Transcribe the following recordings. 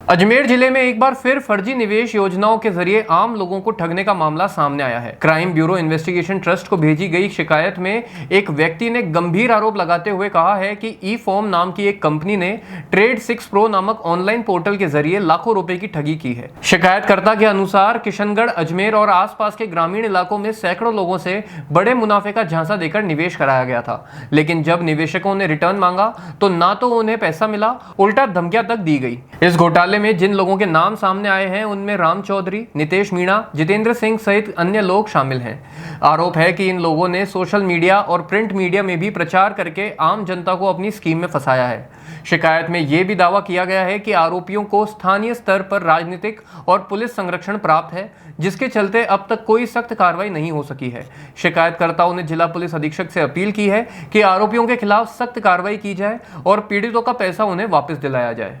अजमेर जिले में एक बार फिर फर्जी निवेश योजनाओं के जरिए आम लोगों को ठगने का मामला सामने आया है। क्राइम ब्यूरो इन्वेस्टिगेशन ट्रस्ट को भेजी गई शिकायत में एक व्यक्ति ने गंभीर आरोप लगाते हुए कहा है कि ई फॉर्म नाम की एक कंपनी ने ट्रेड 6 प्रो नामक ऑनलाइन पोर्टल के जरिए लाखों रुपए की ठगी की है। शिकायतकर्ता के अनुसार किशनगढ़, अजमेर और आसपास के ग्रामीण इलाकों में सैकड़ों लोगों से बड़े मुनाफे का झांसा देकर निवेश कराया गया था, लेकिन जब निवेशकों ने रिटर्न मांगा तो ना तो उन्हें पैसा मिला, उल्टा धमकियां तक दी गई। इस घोटाले में जिन लोगों के नाम सामने आए हैं उनमें राम चौधरी, नितेश मीणा, जितेंद्र सिंह सहित अन्य लोग शामिल हैं। आरोप है कि इन लोगों ने सोशल मीडिया और प्रिंट मीडिया में भी प्रचार करके आम जनता को अपनी स्कीम में फंसाया है। शिकायत में यह भी दावा किया गया है कि आरोपियों को स्थानीय स्तर पर राजनीतिक और पुलिस संरक्षण प्राप्त है, जिसके चलते अब तक कोई सख्त कार्रवाई नहीं हो सकी है। शिकायतकर्ताओं ने जिला पुलिस अधीक्षक से अपील की है कि आरोपियों के खिलाफ सख्त कार्रवाई की जाए और पीड़ितों का पैसा उन्हें वापस दिलाया जाए।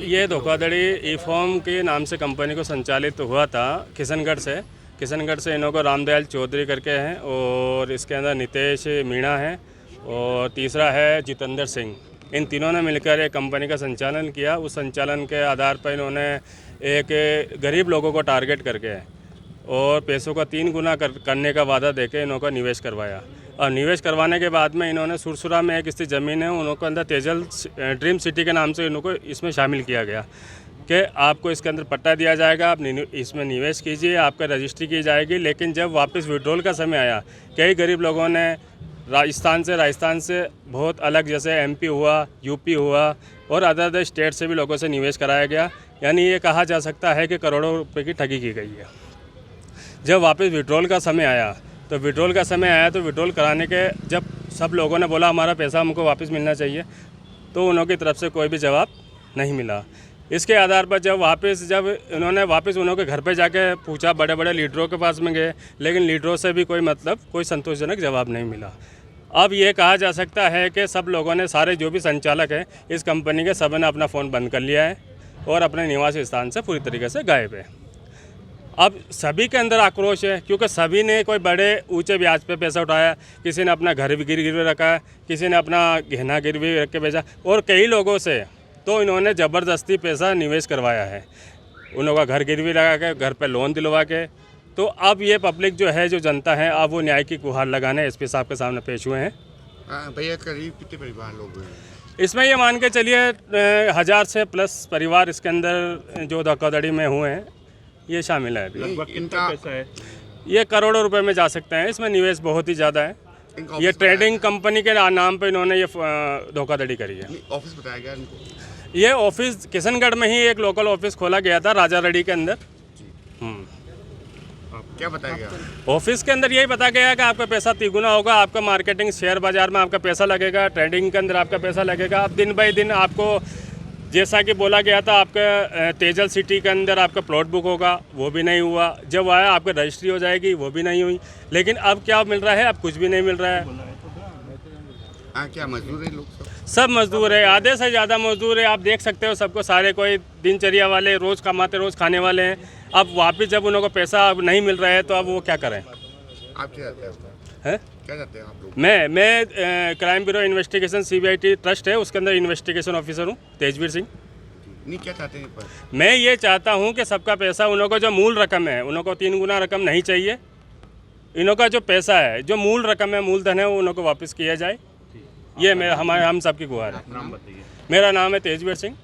ये धोखाधड़ी ई फॉर्म के नाम से कंपनी को संचालित हुआ था किशनगढ़ से इन्हों को रामदयाल चौधरी करके हैं और इसके अंदर नितेश मीणा है और तीसरा है जितेंद्र सिंह। इन तीनों ने मिलकर एक कंपनी का संचालन किया। उस संचालन के आधार पर इन्होंने एक गरीब लोगों को टारगेट करके और पैसों का 3 गुना करने का वादा देके इन्हों को निवेश करवाया। और निवेश करवाने के बाद में इन्होंने सुरसुरा में एक स्थित ज़मीन है, उनको अंदर तेजल ड्रीम सिटी के नाम से इनको इसमें शामिल किया गया कि आपको इसके अंदर पट्टा दिया जाएगा, आप इसमें निवेश कीजिए, आपका रजिस्ट्री की जाएगी। लेकिन जब वापस विड्रॉल का समय आया, कई गरीब लोगों ने राजस्थान से बहुत अलग, जैसे MP हुआ, UP हुआ और अदर स्टेट से भी लोगों से निवेश कराया गया। यानी ये कहा जा सकता है कि करोड़ों रुपये की ठगी की गई है। जब वापस विड्रॉल का समय आया तो विड्रॉल कराने के जब सब लोगों ने बोला हमारा पैसा हमको वापस मिलना चाहिए, तो उन्होंने तरफ से कोई भी जवाब नहीं मिला। इसके आधार पर जब इन्होंने वापस उन्होंने घर पे जाके पूछा, बड़े बड़े लीडरों के पास में गए, लेकिन लीडरों से भी कोई संतोषजनक जवाब नहीं मिला। अब ये कहा जा सकता है कि सब लोगों ने, सारे जो भी संचालक हैं इस कंपनी के, सब ने अपना फ़ोन बंद कर लिया है और अपने निवास स्थान से पूरी तरीके से गायब है। अब सभी के अंदर आक्रोश है, क्योंकि सभी ने कोई बड़े ऊंचे ब्याज पे पैसा उठाया। किसी ने अपना घर भी गिरवी रखा है, किसी ने अपना गहना गिरवी रख के बेचा और कई लोगों से तो इन्होंने ज़बरदस्ती पैसा निवेश करवाया है, उनका घर गिरवी लगा के, घर पे लोन दिलवा के। तो अब ये पब्लिक जो है, जो जनता है, अब वो न्याय की गुहार लगाने SP साहब के सामने पेश हुए हैं। भैया, करीब कितने परिवार लोग हैं इसमें? ये मान के चलिए 1000 से प्लस परिवार इसके अंदर जो धोखाधड़ी में हुए हैं ये शामिल है। अभी लगभग कितना पैसा है? ये करोड़ों रुपए में जा सकते हैं। इसमें निवेश बहुत ही ज़्यादा है। ये ट्रेडिंग कंपनी के नाम पे इन्होंने ये धोखाधड़ी करी है। ऑफिस बताया गया इनको? ये ऑफिस किशनगढ़ में ही एक लोकल ऑफिस खोला गया था, राजा रेड्डी के अंदर। क्या बताया गया? ऑफिस के अंदर यही बताया गया कि आपका पैसा 3 गुना होगा, आपका मार्केटिंग शेयर बाजार में आपका पैसा लगेगा, ट्रेडिंग के अंदर आपका पैसा लगेगा। अब दिन बाई दिन आपको, जैसा कि बोला गया था, आपका तेजल सिटी के अंदर आपका प्लॉट बुक होगा, वो भी नहीं हुआ। जब आया आपका रजिस्ट्री हो जाएगी, वो भी नहीं हुई। लेकिन अब क्या मिल रहा है? अब कुछ भी नहीं मिल रहा है। क्या मजदूर है लोग? सब मजदूर है, आधे से ज़्यादा मजदूर है। आप देख सकते हो सबको, सारे कोई दिनचर्या वाले, रोज़ कमाते रोज़ खाने वाले हैं। अब वापस जब उनको पैसा अब नहीं मिल रहा है तो अब वो क्या करें? आप क्या चाहते हैं? क्या चाहते हैं आप लोग? मैं crime bureau investigation CBIT trust है, उसके अंदर इन्वेस्टिगेशन ऑफिसर हूँ, तेजवीर सिंह। नहीं, क्या चाहते हैं? मैं ये चाहता हूँ कि सबका पैसा, उनको जो मूल रकम है, उनको 3 गुना रकम नहीं चाहिए। इनका जो पैसा है, जो मूल रकम है, मूलधन है, वो उनको वापस किया जाए। ये हम सबकी गुहार है। नाम बताइए। मेरा नाम है तेजवीर सिंह।